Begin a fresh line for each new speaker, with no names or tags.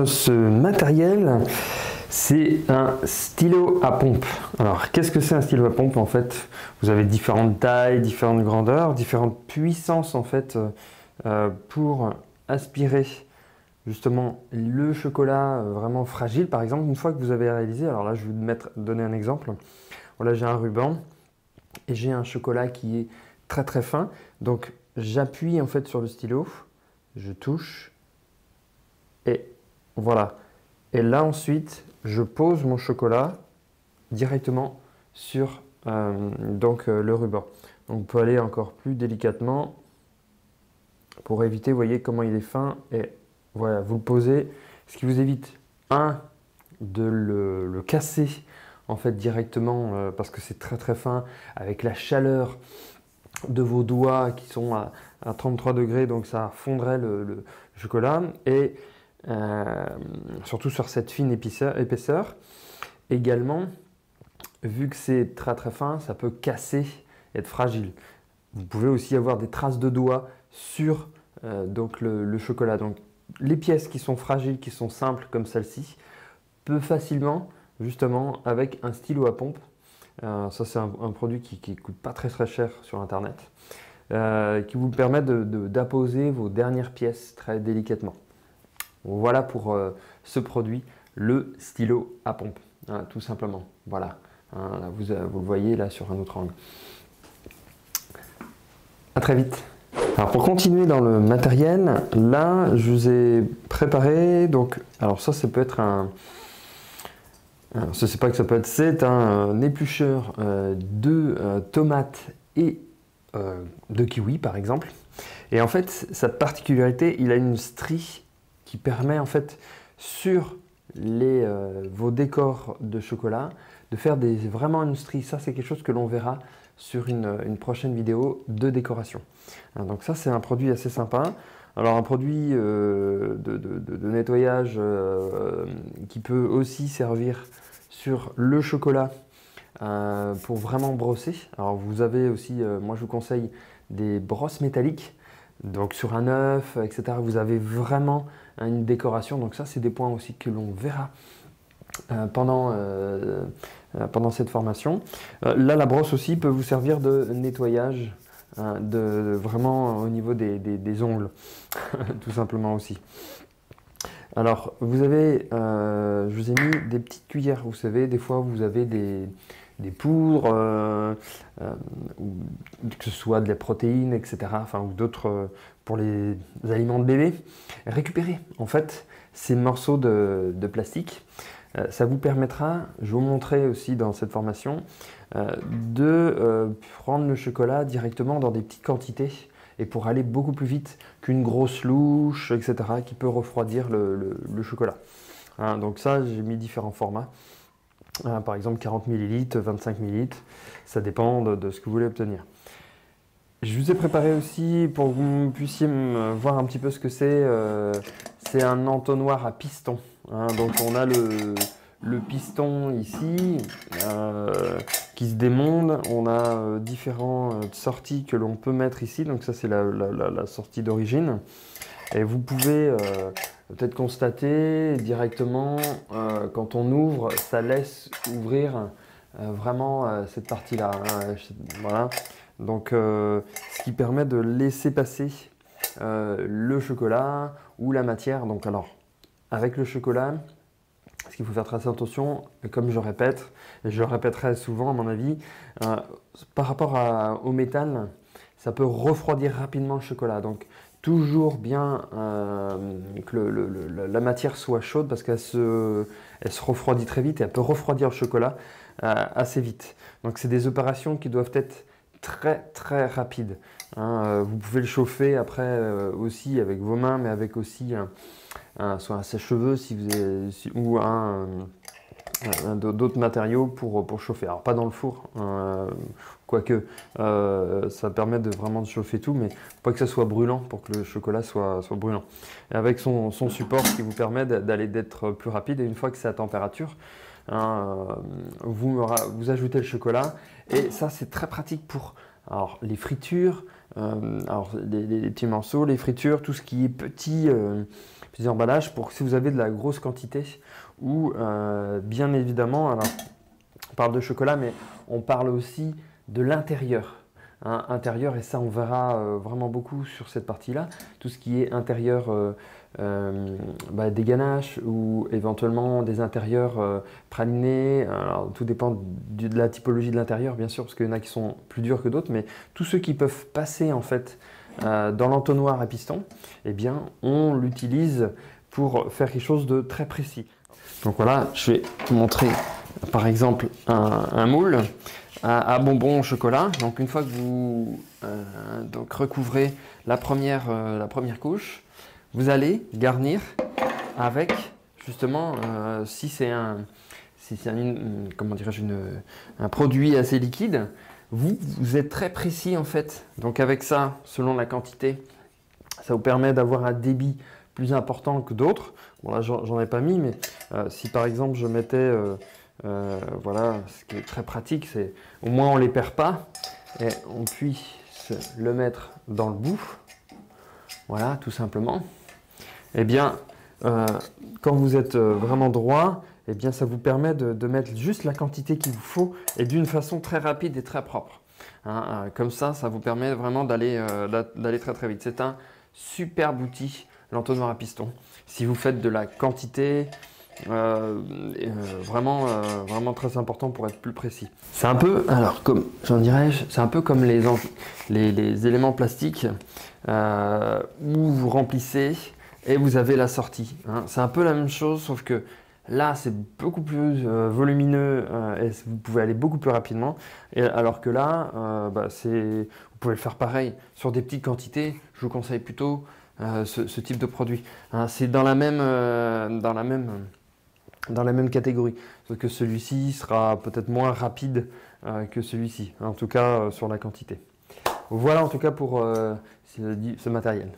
ce matériel, c'est un stylo à pompe. Alors, qu'est-ce que c'est un stylo à pompe? En fait, vous avez différentes tailles, différentes grandeurs, différentes puissances en fait pour aspirer justement le chocolat vraiment fragile. Par exemple, une fois que vous avez réalisé, alors là, je vais vous donner un exemple. Voilà, j'ai un ruban et j'ai un chocolat qui est très très fin. Donc, j'appuie en fait sur le stylo, je touche et voilà. Et là ensuite, je pose mon chocolat directement sur le ruban. Donc, vous pouvez aller encore plus délicatement pour éviter, vous voyez comment il est fin. Et voilà, vous le posez, ce qui vous évite, de le casser en fait directement parce que c'est très très fin, avec la chaleur de vos doigts qui sont à 33 degrés, donc ça fondrait le chocolat. Et surtout sur cette fine épaisseur. Également, vu que c'est très très fin, ça peut casser et être fragile. Vous pouvez aussi avoir des traces de doigts sur le chocolat. Donc les pièces qui sont fragiles, qui sont simples comme celle-ci, peut facilement, justement, avec un stylo à pompe, ça c'est un produit qui ne coûte pas très très cher sur internet, qui vous permet d'apposer vos dernières pièces très délicatement. Voilà pour ce produit, le stylo à pompe, hein, tout simplement. Voilà, hein, là, vous le voyez là sur un autre angle. À très vite. Alors pour continuer dans le matériel, là je vous ai préparé, donc, alors ça peut être un, alors, je ne sais pas que ça peut être, c'est un éplucheur de tomates et de kiwi par exemple. Et en fait, sa particularité, il a une strie qui permet en fait sur vos décors de chocolat de faire vraiment une strie. Ça, c'est quelque chose que l'on verra sur une prochaine vidéo de décoration. Donc ça, c'est un produit assez sympa. Alors un produit de nettoyage qui peut aussi servir sur le chocolat pour vraiment brosser. Alors vous avez aussi, moi je vous conseille des brosses métalliques. Donc sur un œuf, etc. Vous avez vraiment une décoration. Donc ça, c'est des points aussi que l'on verra pendant cette formation. Là, la brosse aussi peut vous servir de nettoyage, vraiment au niveau des ongles, tout simplement aussi. Alors, vous avez, je vous ai mis des petites cuillères. Vous savez, des fois, vous avez des poudres, que ce soit de la protéine, etc. Enfin, ou d'autres pour les aliments de bébé. Récupérez en fait ces morceaux de plastique. Ça vous permettra, je vais vous montrer aussi dans cette formation, de prendre le chocolat directement dans des petites quantités et pour aller beaucoup plus vite qu'une grosse louche, etc. qui peut refroidir le chocolat. Hein, donc ça, j'ai mis différents formats. Par exemple 40 ml, 25 ml, ça dépend de ce que vous voulez obtenir. Je vous ai préparé aussi pour que vous puissiez voir un petit peu ce que c'est un entonnoir à piston. Hein, donc on a le piston ici qui se démonte. On a différentes sorties que l'on peut mettre ici. Donc ça c'est la sortie d'origine. Et vous pouvez peut-être constater directement quand on ouvre, ça laisse ouvrir vraiment cette partie-là. Hein, voilà. Donc ce qui permet de laisser passer le chocolat ou la matière. Donc alors avec le chocolat, ce qu'il faut faire très attention, comme je répète, et je le répéterai souvent à mon avis, par rapport au métal, ça peut refroidir rapidement le chocolat. Donc toujours bien que la matière soit chaude parce qu'elle se refroidit très vite et elle peut refroidir le chocolat assez vite. Donc c'est des opérations qui doivent être très très rapides. Hein. Vous pouvez le chauffer après aussi avec vos mains, mais avec aussi soit un sèche-cheveux ou d'autres matériaux pour chauffer. Alors pas dans le four, quoique ça permet vraiment de chauffer tout, mais pas que ça soit brûlant pour que le chocolat soit brûlant. Et avec son support qui vous permet d'être plus rapide, et une fois que c'est à température, vous ajoutez le chocolat, et ça c'est très pratique pour les fritures, les petits morceaux, les fritures, tout ce qui est petit plusieurs emballages pour si vous avez de la grosse quantité ou bien évidemment, alors on parle de chocolat, mais on parle aussi de l'intérieur. Hein, intérieur, et ça on verra vraiment beaucoup sur cette partie-là, tout ce qui est intérieur des ganaches ou éventuellement des intérieurs pralinés. Alors, tout dépend de la typologie de l'intérieur bien sûr, parce qu'il y en a qui sont plus durs que d'autres, mais tous ceux qui peuvent passer en fait dans l'entonnoir à piston, eh bien on l'utilise pour faire quelque chose de très précis. Donc voilà, je vais vous montrer par exemple un moule à bonbons au chocolat. Donc une fois que vous recouvrez la première couche, vous allez garnir avec justement si c'est un produit assez liquide, vous êtes très précis en fait. Donc avec ça, selon la quantité, ça vous permet d'avoir un débit plus important que d'autres. Bon là j'en ai pas mis, mais si par exemple je mettais voilà, ce qui est très pratique, c'est au moins on ne les perd pas et on puisse le mettre dans le bout. Voilà, tout simplement. Eh bien, quand vous êtes vraiment droit, eh bien, ça vous permet de mettre juste la quantité qu'il vous faut et d'une façon très rapide et très propre. Hein, comme ça vous permet vraiment d'aller très très vite. C'est un superbe outil, l'entonnoir à piston. Si vous faites de la quantité, vraiment très important pour être plus précis. C'est un peu, alors comme j'en dirais, c'est un peu comme les éléments plastiques où vous remplissez et vous avez la sortie. Hein. C'est un peu la même chose, sauf que là c'est beaucoup plus volumineux et vous pouvez aller beaucoup plus rapidement. Et alors que là, vous pouvez le faire pareil sur des petites quantités. Je vous conseille plutôt ce type de produit. Hein, c'est dans la même catégorie. Sauf que celui-ci sera peut-être moins rapide que celui-ci, en tout cas sur la quantité. Voilà en tout cas pour ce matériel.